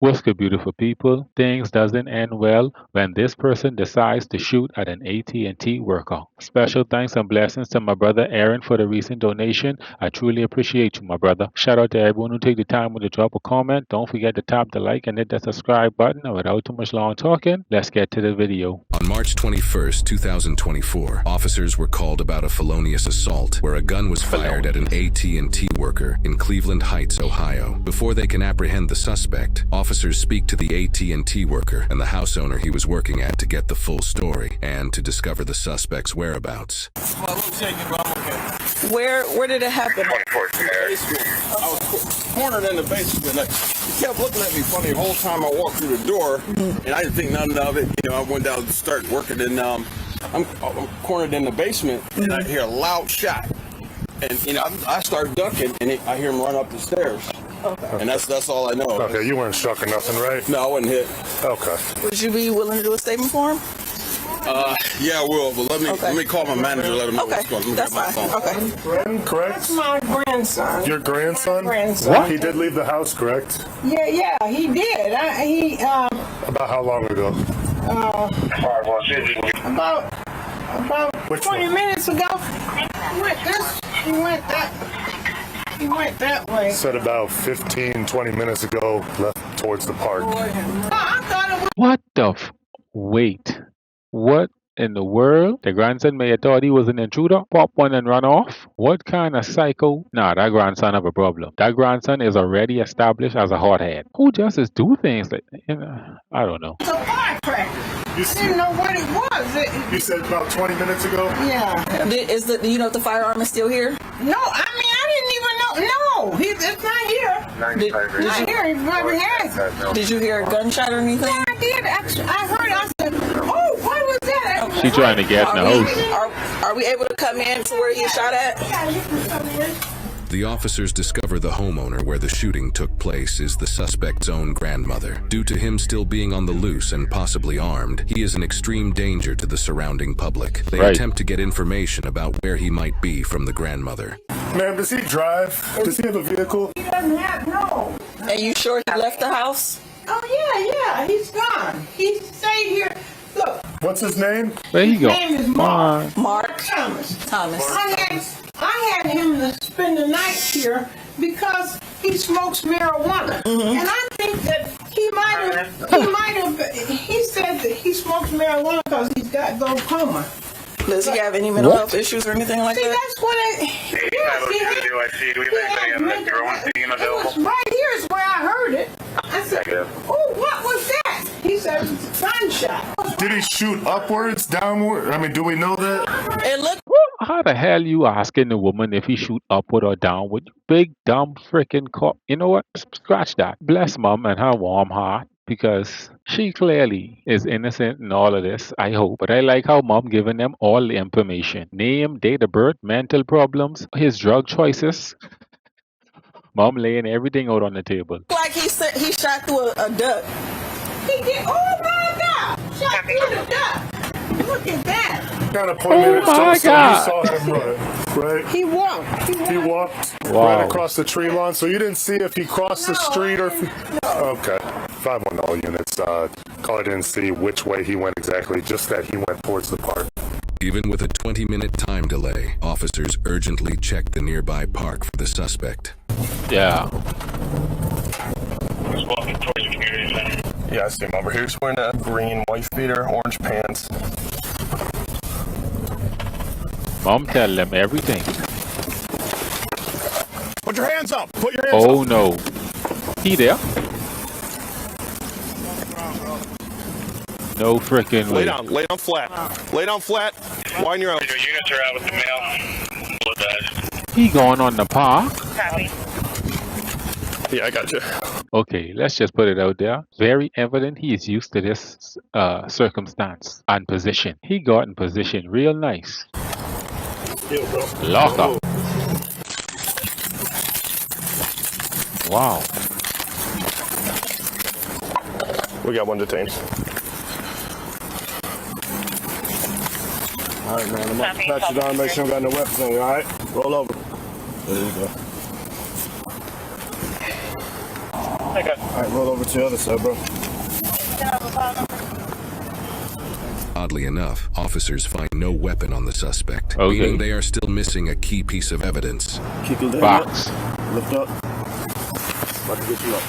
What's good, beautiful people? Things doesn't end well when this person decides to shoot at an AT&T worker. Special thanks and blessings to my brother Aaron for the recent donation. I truly appreciate you, my brother. Shout out to everyone who take the time to drop a comment. Don't forget to tap the like and hit that subscribe button. And without too much long talking, let's get to the video. On March 21st, 2024, officers were called about a felonious assault where a gun was fired at an AT&T worker in Cleveland Heights, Ohio. Before they can apprehend the suspect, officers speak to the AT&T worker and the house owner he was working at to get the full story and to discover the suspect's whereabouts. Where did it happen? I was cornered in the basement. He kept looking at me funny the whole time I walked through the door, and I didn't think nothing of it. I went down to start working, and I'm cornered in the basement, and I hear a loud shot. And I start ducking, and I hear him run up the stairs. Okay. And that's all I know. Okay, you weren't struck or nothing, right? No, I wasn't hit. Okay. Would you be willing to do a statement for him? Yeah, I will, but let me call my manager, let him know what's going on. That's fine. Okay. Glenn, correct? That's my grandson. Your grandson? My grandson. What? He did leave the house, correct? Yeah, he did. About how long ago? About Which 20 one? minutes ago. He went that way. Said about 15, 20 minutes ago, left towards the park. I thought it was. What the wait. What in the world? The grandson may have thought he was an intruder, pop one and run off? What kind of psycho? Nah, that grandson have a problem. That grandson is already established as a hothead. Who just is do things like, I don't know. It's a firecracker. I didn't know what it was. You said about 20 minutes ago? Yeah. Do you know if the firearm is still here? No, I didn't even know. No, it's not here. Not here. He probably has. Did you hear a gunshot or anything? Yeah, I did. Actually, I heard. I said, "Oh, what was that?" She trying to get in the house. Are we able to come in to where he shot at? Yeah, you can come in. The officers discover the homeowner where the shooting took place is the suspect's own grandmother. Due to him still being on the loose and possibly armed, he is an extreme danger to the surrounding public. They attempt to get information about where he might be from the grandmother. Ma'am, does he drive? Does he have a vehicle? He doesn't have no. And you sure he left the house? Oh yeah, he's gone. He stayed here. Look, What's his name? Where he his go? name is Mark. Mark Thomas. Thomas. I had him to spend the night here because he smokes marijuana, and I think that he said that he smokes marijuana because he's got glaucoma. Does he have any mental health issues or anything like See, that? that's what right here is where I heard it. I said, "Oh, what was that?" He said, "Gunshot." Did he shoot upwards, downward? I mean, do we know that? It looked. How the hell you asking the woman if he shoot upward or downward? You big dumb freaking cop. You know what? Scratch that. Bless mom and her warm heart because she clearly is innocent in all of this, I hope. But I like how mom giving them all the information. Name, date of birth, mental problems, his drug choices. Mom laying everything out on the table. Like he said, he shot through a duck. He did. Oh my God! Shot through the duck. Look at that. Kind of pointed at my so God. you saw him run, right? He walked. He walked Wow. right across the tree lawn, so you didn't see if he crossed the street or... Okay. 510 units. Caller didn't see which way he went exactly, just that he went towards the park. Even with a 20-minute time delay, officers urgently check the nearby park for the suspect. Yeah. Just walking towards the community center. Yeah, I see him over here. He's wearing a green wife beater, orange pants. Mom tell them everything. Put your hands up. Put your hands up. Oh no. He there? No freaking way. Lay down flat. Lay down flat. Widen your arms. Your units are out with the mail. Blood badge. He going on the park? Yeah, I got you. Okay, let's just put it out there. Very evident he is used to this circumstance and position. He got in position real nice. Lock up. Wow. We got one detained. All right, man. I'm about to pat you down. Make sure you don't got no weapons on you. All right, roll over. There you go. Okay. All right, roll over to the other side, bro. Oddly enough, officers find no weapon on the suspect, Okay. meaning they are still missing a key piece of evidence. Kick your leg Box. up. Lift up. About to get you up.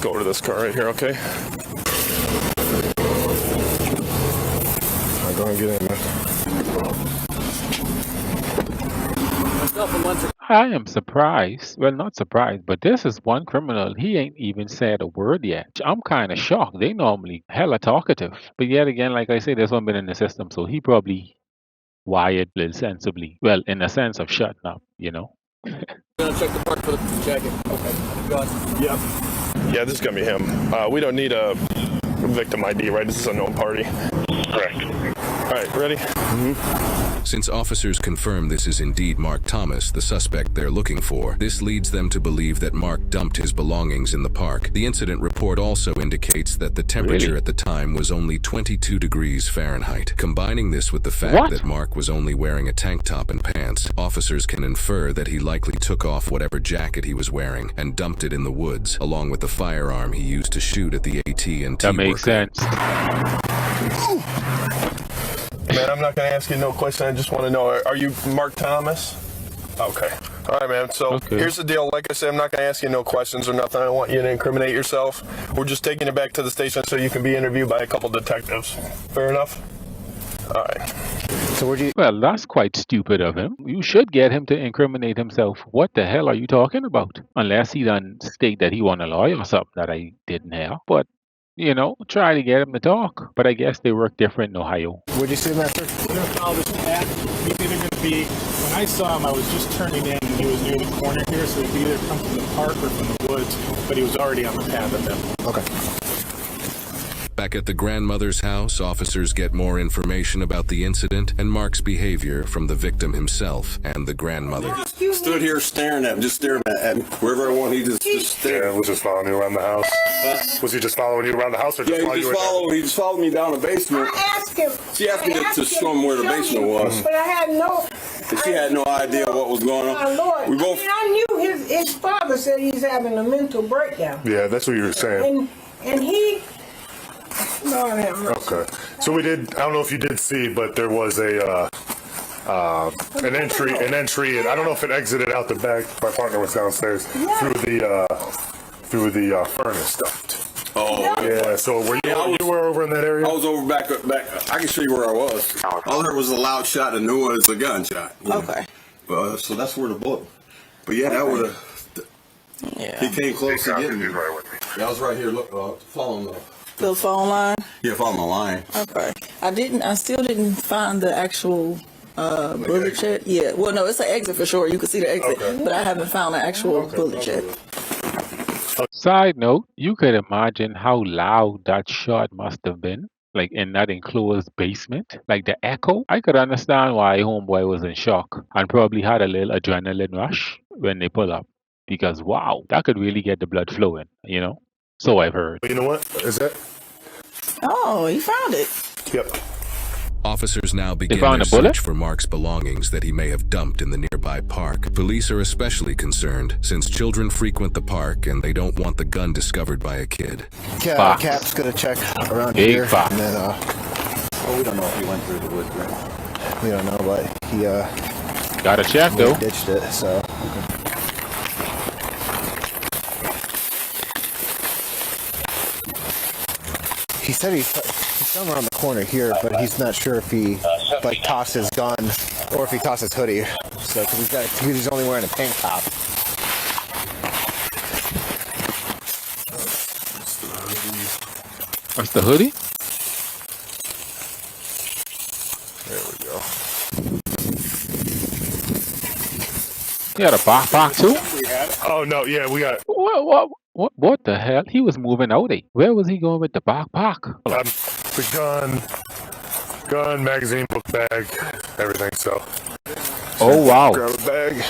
Go over to this car right here, okay? All right, go ahead and get in, man. I am surprised. Well, not surprised, but this is one criminal. He ain't even said a word yet. I'm kind of shocked. They normally hella talkative. But yet again, like I say, there's one been in the system, so he probably wired little sensibly. Well, in the sense of shutting up, you know? Gonna check the park for the jacket. Okay. Go on. Yeah. Yeah, this is gonna be him. We don't need a victim ID, right? This is a known party. Correct. All right, ready? Since officers confirm this is indeed Mark Thomas, the suspect they're looking for, this leads them to believe that Mark dumped his belongings in the park. The incident report also indicates that the temperature Really? at the time was only 22 degrees Fahrenheit. Combining this with the fact What? that Mark was only wearing a tank top and pants, officers can infer that he likely took off whatever jacket he was wearing and dumped it in the woods, along with the firearm he used to shoot at the AT&T That makes worker. sense. Man, I'm not gonna ask you no question. I just want to know, are you Mark Thomas? Okay. All right, man. So Okay. here's the deal. Like I said, I'm not gonna ask you no questions or nothing. I don't want you to incriminate yourself. We're just taking you back to the station so you can be interviewed by a couple detectives. Fair enough? All right. So where'd you? Well, that's quite stupid of him. You should get him to incriminate himself. What the hell are you talking about? Unless he done state that he want a lawyer or something that I didn't hear. But, you know, try to get him to talk. But I guess they work different in Ohio. Where'd you see him, Master? We're going to follow this path. He's either going to be, when I saw him, I was just turning in and he was near the corner here, so he'd either come from the park or from the woods, but he was already on the path at that point. Okay. Back at the grandmother's house, officers get more information about the incident and Mark's behavior from the victim himself and the grandmother. Stood here staring at him, just staring at me. Wherever I want, he just Yeah, stared. was just following you around the house. Was he just following you around the house, or just Yeah, while he you just were followed. He just followed me down the basement. I asked him. She asked me to show him where the basement was. But I had no. And she had no idea what was going My on. Lord. We both. I knew his father said he's having a mental breakdown. Yeah, that's what you were saying. And he. Lord have mercy. Okay. So we did. I don't know if you did see, but there was an entry, and I don't know if it exited out the back. My partner was downstairs through the furnace stuff. Oh, Yeah. So you were over in that area? I was over back. I can show you where I was. All there was a loud shot and knew it was a gunshot. You know? Okay. So that's where the bullet. But yeah, that would have. Yeah. He came close to getting me. He's right with me. Yeah, I was right here. Look, following the. The phone line. Yeah, following the line. Okay. I still didn't find the actual bullet check. Yeah. Well, no, it's an exit for sure. You can see the exit, Okay. but I haven't found the actual bullet check. Side note, you could imagine how loud that shot must have been. Like in that enclosed basement. Like the echo. I could understand why homeboy was in shock and probably had a little adrenaline rush when they pull up. Because wow, that could really get the blood flowing, you know? So I've heard. You know what? Is that? Oh, you found it. Yep. Officers now begin found their a bullet? search for Mark's belongings that he may have dumped in the nearby park. Police are especially concerned since children frequent the park and they don't want the gun discovered by a kid. Box. Cap's gonna check around Big here, box. and then we don't know if he went through the woods, right? we don't know, but he Gotta check though. ditched it. So he said he's somewhere around the corner here, but he's not sure if he like tossed his gun or if he tossed his hoodie. So because he's only wearing a tank top. What's the hoodie? There we go. He had a backpack too? Oh no, yeah, we got What the hell? He was moving out. Where was he going with the backpack? the gun, magazine, book bag, everything. So Oh wow. grab a bag.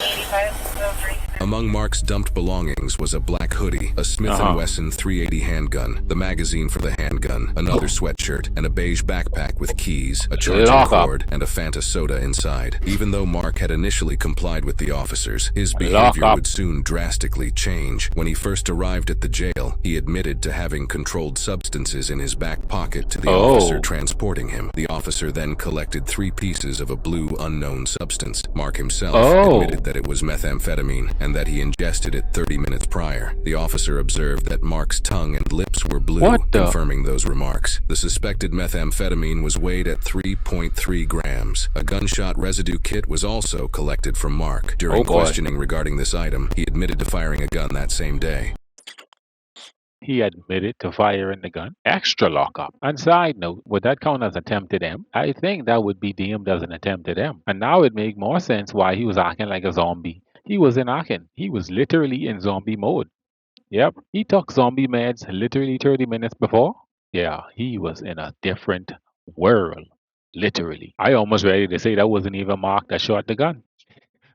A Among Mark's dumped belongings was a black hoodie, a Smith & Wesson 380 handgun, the magazine for the handgun, another sweatshirt, and a beige backpack with keys, a charging cord, and a Fanta soda inside. Even though Mark had initially complied with the officers, his behavior would soon drastically change. When he first arrived at the jail, he admitted to having controlled substances in his back pocket to the officer transporting him. The officer then collected 3 pieces of a blue unknown substance. Mark himself admitted that it was methamphetamine and that he ingested it 30 minutes prior. The officer observed that Mark's tongue and lips were blue, confirming those remarks. The suspected methamphetamine was weighed at 3.3 grams. A gunshot residue kit was also collected from Mark. During questioning regarding this item, he admitted to firing a gun that same day. He admitted to firing the gun. Extra lockup. And side note, would that count as attempted M? I think that would be deemed as an attempted M. And now it makes more sense why he was acting like a zombie. He wasn't acting. He was literally in zombie mode. Yep, he took zombie meds literally 30 minutes before. Yeah, he was in a different world. Literally. I almost ready to say that wasn't even Mark that shot the gun.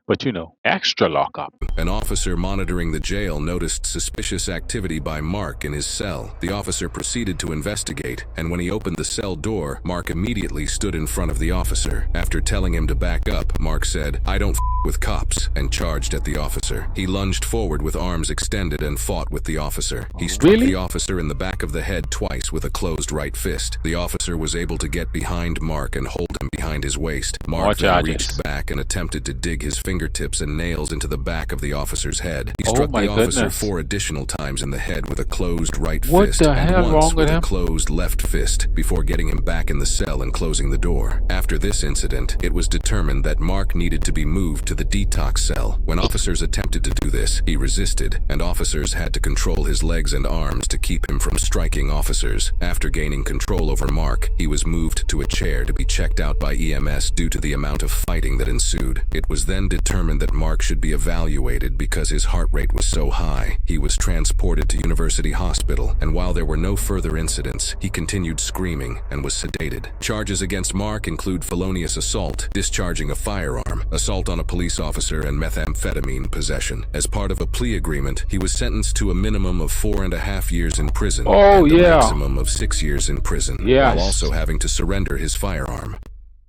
But you know, extra lockup. An officer monitoring the jail noticed suspicious activity by Mark in his cell. The officer proceeded to investigate, and when he opened the cell door, Mark immediately stood in front of the officer. After telling him to back up, Mark said, "I don't with cops," and charged at the officer. He lunged forward with arms extended and fought with the officer. He struck the officer in the back of the head twice with a closed right fist. The officer was able to get behind Mark and hold him behind his waist. Mark then reached back and attempted to dig his fingertips and nails into the back of the officer's head. He struck the officer 4 additional times in the head with a closed right fist and once with a closed left fist before getting him back in the cell and closing the door. After this incident, it was determined that Mark needed to be moved to the detox cell. When officers attempted to do this, he resisted, and officers had to control his legs and arms to keep him from striking officers. After gaining control over Mark, he was moved to a chair to be checked out by EMS due to the amount of fighting that ensued. It was then determined that Mark should be evaluated because his heart rate was so high. He was transported to University Hospital, and while there were no further incidents, he continued screaming and was sedated. Charges against Mark include felonious assault, discharging a firearm, assault on a police officer, and methamphetamine possession. As part of a plea agreement, he was sentenced to a minimum of 4.5 years in prison and a maximum of 6 years in prison, while also having to surrender his firearm.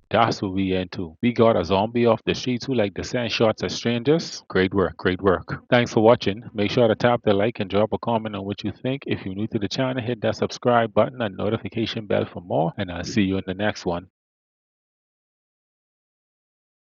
That's what we into. We got a zombie off the streets who like to send shots at strangers. Great work, great work. Thanks for watching. Make sure to tap the like and drop a comment on what you think. If you're new to the channel, hit that subscribe button and notification bell for more, and I'll see you in the next one.